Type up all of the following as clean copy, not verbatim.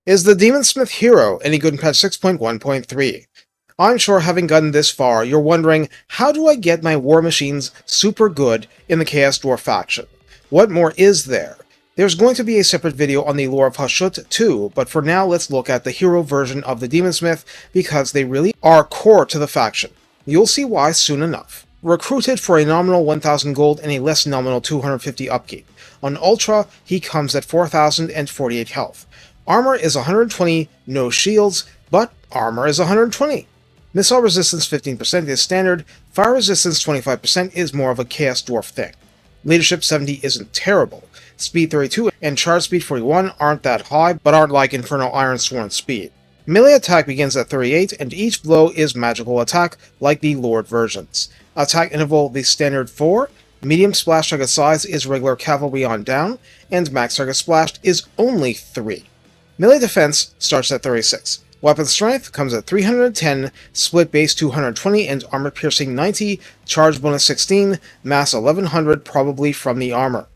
Is the Daemonsmith hero any good in patch 6.1.3? I'm sure having gotten this far, you're wondering, how do I get my war machines super good in the Chaos Dwarf faction? What more is there? There's going to be a separate video on the lore of Hashut too, but for now let's look at the hero version of the Daemonsmith because they really are core to the faction. You'll see why soon enough. Recruited for a nominal 1000 gold and a less nominal 250 upkeep. On Ultra, he comes at 4048 health. Armor is 120, no shields, but armor is 120. Missile resistance 15% is standard, fire resistance 25% is more of a Chaos Dwarf thing. Leadership 70 isn't terrible. Speed 32 and charge speed 41 aren't that high, but aren't like Infernal Ironsworn speed. Melee attack begins at 38, and each blow is magical attack, like the Lord versions. Attack interval the standard 4, medium splash target size is regular cavalry on down, and max target splashed is only 3. Melee defense starts at 36. Weapon strength comes at 310, split base 220, and armor piercing 90, charge bonus 16, mass 1100 probably from the armor.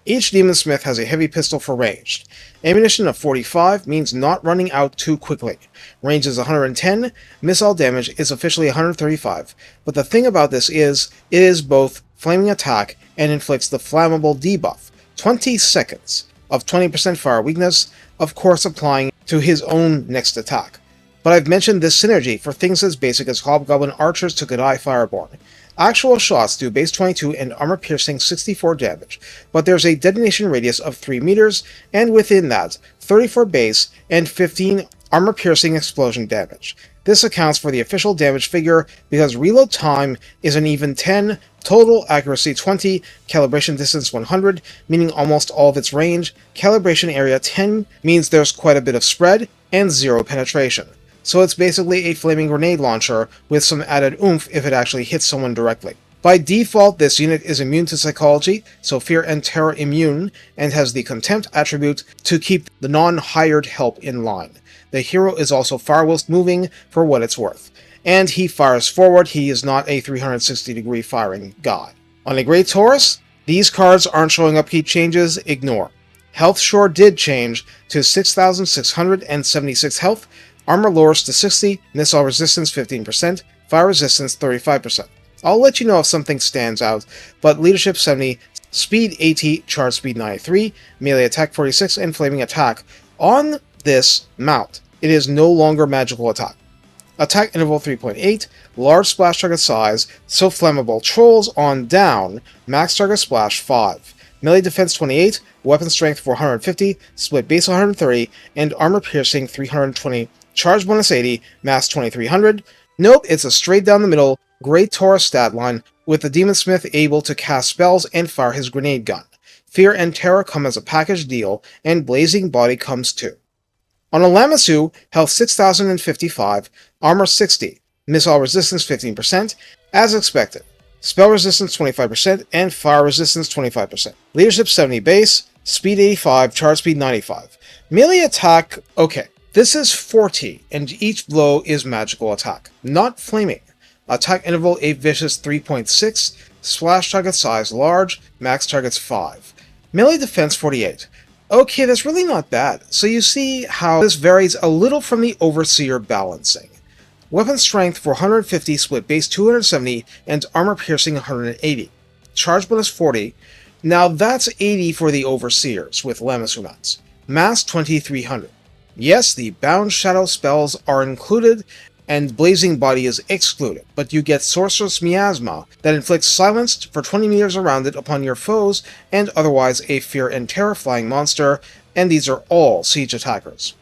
Each Daemonsmith has a heavy pistol for ranged. Ammunition of 45 means not running out too quickly. Range is 110, missile damage is officially 135, but the thing about this is, it is both flaming attack and inflicts the flammable debuff, 20 seconds, of 20% fire weakness, of course applying to his own next attack. But I've mentioned this synergy for things as basic as Hobgoblin Archers to Godai Fireborn. Actual shots do base 22 and armor piercing 64 damage, but there's a detonation radius of 3 meters, and within that, 34 base and 15 armor piercing explosion damage. This accounts for the official damage figure because reload time is an even 10, total accuracy 20, calibration distance 100, meaning almost all of its range, calibration area 10 means there's quite a bit of spread, and 0 penetration. So it's basically a flaming grenade launcher with some added oomph if it actually hits someone directly. By default, this unit is immune to psychology, so fear and terror immune, and has the contempt attribute to keep the non-hired help in line. The hero is also fire whilst moving for what it's worth. And he fires forward, he is not a 360-degree firing god. On a Great Taurus, these cards aren't showing upkeep changes, ignore. Health sure did change to 6,676 health, armor lowers to 60, missile resistance 15%, fire resistance 35%. I'll let you know if something stands out, but leadership 70, speed 80, charge speed 93, melee attack 46, and flaming attack. On this mount, it is no longer magical attack. Attack interval 3.8, large splash target size, so flammable trolls on down, max target splash 5. Melee defense 28, weapon strength 450, split base 130, and armor piercing 320, charge bonus 80, mass 2300. Nope, it's a straight down the middle, Great Taurus stat line, with the Daemonsmith able to cast spells and fire his grenade gun. Fear and Terror come as a package deal, and Blazing Body comes too. On a Lamassu, health 6,055, armor 60, missile resistance 15%, as expected. Spell resistance 25%, and fire resistance 25%. Leadership 70 base, speed 85, charge speed 95. Melee attack, okay. This is 40, and each blow is magical attack, not flaming. Attack interval a vicious 3.6, splash target size large, max targets 5. Melee defense 48. Okay, that's really not bad. So you see how this varies a little from the Overseer balancing. Weapon strength 450, split base 270, and armor piercing 180. Charge bonus 40. Now that's 80 for the Overseers with Lamassu mounts. Mass 2300. Yes, the Bound Shadow spells are included, and Blazing Body is excluded, but you get Sorceress Miasma that inflicts silence for 20 meters around it upon your foes, and otherwise a Fear and Terror flying monster, and these are all siege attackers.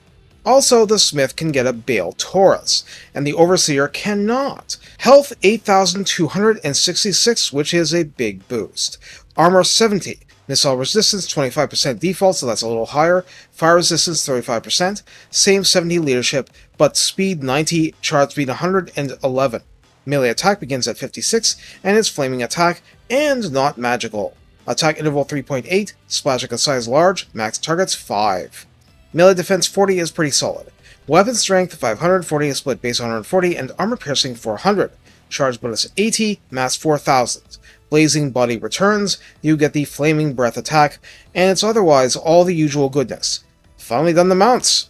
Also, the Smith can get a Bale Taurus, and the Overseer cannot. Health 8,266, which is a big boost. Armor 70. Missile resistance 25% default, so that's a little higher. Fire resistance 35%. Same 70 leadership, but speed 90, charge speed 111. Melee attack begins at 56, and is flaming attack, and not magical. Attack interval 3.8, splash target size large, max targets 5. Melee defense 40 is pretty solid. Weapon strength 540, split base 140, and armor piercing 400. Charge bonus 80, mass 4000. Blazing Body returns, you get the Flaming Breath attack, and it's otherwise all the usual goodness. Finally done the mounts.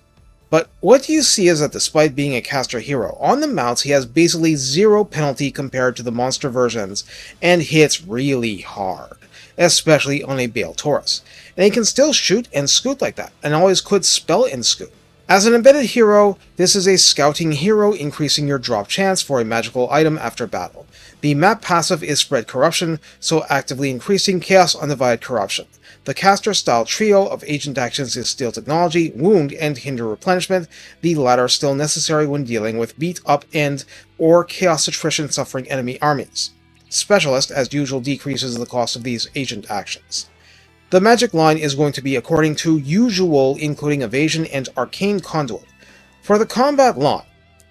But what you see is that despite being a caster hero, on the mounts he has basically zero penalty compared to the monster versions, and hits really hard, especially on a Bale Taurus. And he can still shoot and scoot like that, and always could spell and scoot. As an embedded hero, this is a scouting hero, increasing your drop chance for a magical item after battle. The map passive is Spread Corruption, so actively increasing Chaos Undivided Corruption. The caster-style trio of agent actions is Steal Technology, Wound, and Hinder Replenishment, the latter still necessary when dealing with beat-up and or Chaos Attrition suffering enemy armies. Specialist, as usual, decreases the cost of these agent actions. The magic line is going to be according to usual, including Evasion and Arcane Conduit. For the combat line,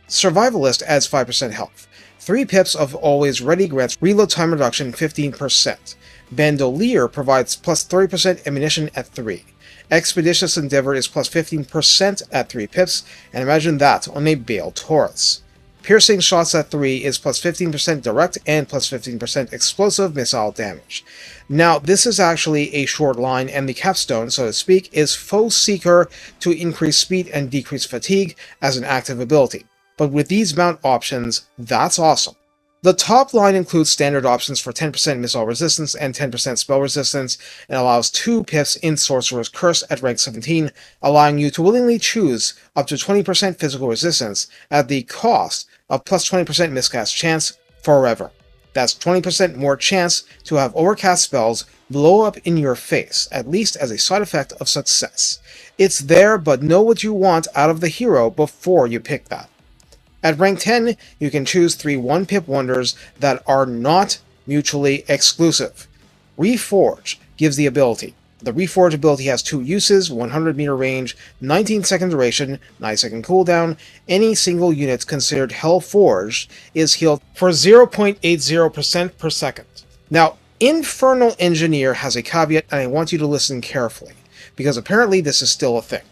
Survivalist adds 5% health. 3 pips of Always Ready grants reload time reduction 15%. Bandolier provides plus 30% ammunition at 3. Expeditious Endeavor is plus 15% at 3 pips, and imagine that on a Bale Taurus. Piercing Shots at 3 is plus 15% direct and plus 15% explosive missile damage. Now, this is actually a short line, and the capstone, so to speak, is Foe Seeker to increase speed and decrease fatigue as an active ability. But with these mount options, that's awesome. The top line includes standard options for 10% missile resistance and 10% spell resistance, and allows 2 pips in Sorcerer's Curse at rank 17, allowing you to willingly choose up to 20% physical resistance at the cost of plus 20% miscast chance forever. That's 20% more chance to have overcast spells blow up in your face, at least as a side effect of success. It's there, but know what you want out of the hero before you pick that. At rank 10, you can choose 3 1-pip wonders that are not mutually exclusive. Reforge gives the ability. The Reforge ability has 2 uses, 100 meter range, 19 second duration, 9 second cooldown. Any single unit considered Hell-Forged is healed for 0.80% per second. Now, Infernal Engineer has a caveat, and I want you to listen carefully, because apparently this is still a thing.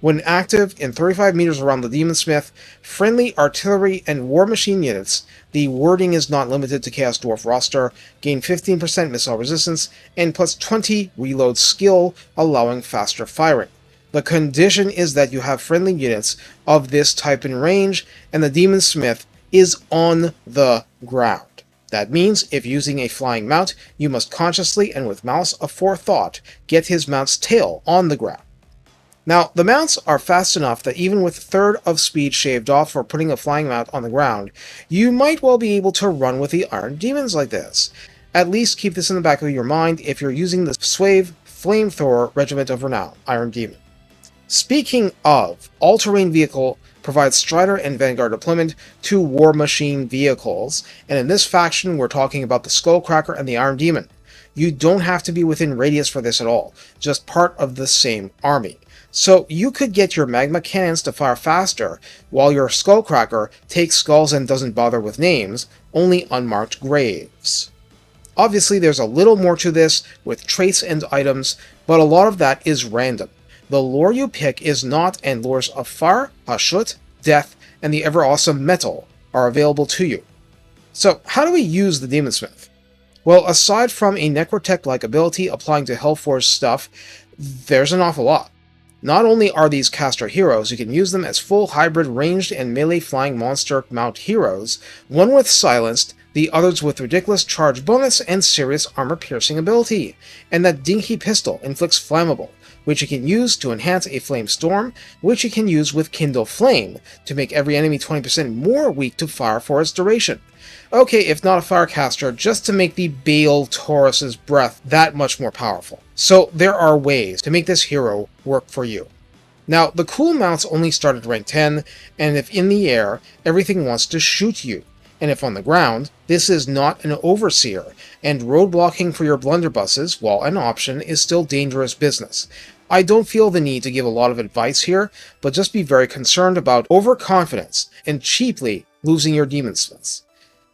When active in 35 meters around the Daemonsmith, friendly artillery and war machine units, the wording is not limited to Chaos Dwarf roster, gain 15% missile resistance and plus 20 reload skill, allowing faster firing. The condition is that you have friendly units of this type in range, and the Daemonsmith is on the ground. That means, if using a flying mount, you must consciously and with malice aforethought get his mount's tail on the ground. Now, the mounts are fast enough that even with a third of speed shaved off for putting a flying mount on the ground, you might well be able to run with the Iron Demons like this. At least keep this in the back of your mind if you're using the Swave Flamethrower Regiment of Renown, Iron Demon. Speaking of, all-terrain vehicle provides Strider and Vanguard deployment to War Machine vehicles, and in this faction we're talking about the Skullcracker and the Iron Demon. You don't have to be within radius for this at all, just part of the same army. So you could get your magma cannons to fire faster, while your Skullcracker takes skulls and doesn't bother with names, only unmarked graves. Obviously there's a little more to this, with traits and items, but a lot of that is random. The lore you pick is not, and lores of Fire, Hashut, Death, and the ever-awesome Metal are available to you. So how do we use the Daemonsmith? Well, aside from a Necrotect-like ability applying to Hell-Forged stuff, there's an awful lot. Not only are these caster heroes, you can use them as full hybrid ranged and melee flying monster mount heroes, one with silenced, the others with ridiculous charge bonus and serious armor piercing ability. And that dinky pistol inflicts flammable, which you can use to enhance a flame storm, which you can use with Kindle Flame to make every enemy 20% more weak to fire for its duration. Okay, if not a firecaster, just to make the Bale Taurus's breath that much more powerful. So there are ways to make this hero work for you. Now, the cool mounts only start at rank 10, and if in the air, everything wants to shoot you. And if on the ground, this is not an overseer, and roadblocking for your blunderbusses, while an option, is still dangerous business. I don't feel the need to give a lot of advice here, but just be very concerned about overconfidence and cheaply losing your Daemonsmiths.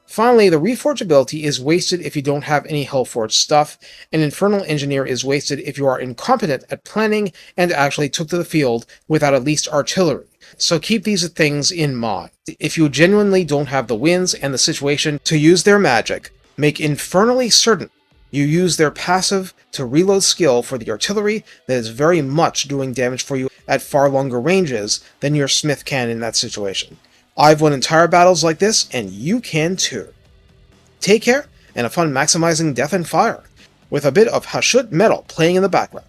Finally, the Reforge ability is wasted if you don't have any Hell-Forged stuff, and Infernal Engineer is wasted if you are incompetent at planning and actually took to the field without at least artillery. So keep these things in mind. If you genuinely don't have the wins and the situation to use their magic, make infernally certain you use their passive to reload skill for the artillery that is very much doing damage for you at far longer ranges than your smith can in that situation. I've won entire battles like this, and you can too. Take care, and have fun maximizing death and fire, with a bit of Hashut metal playing in the background.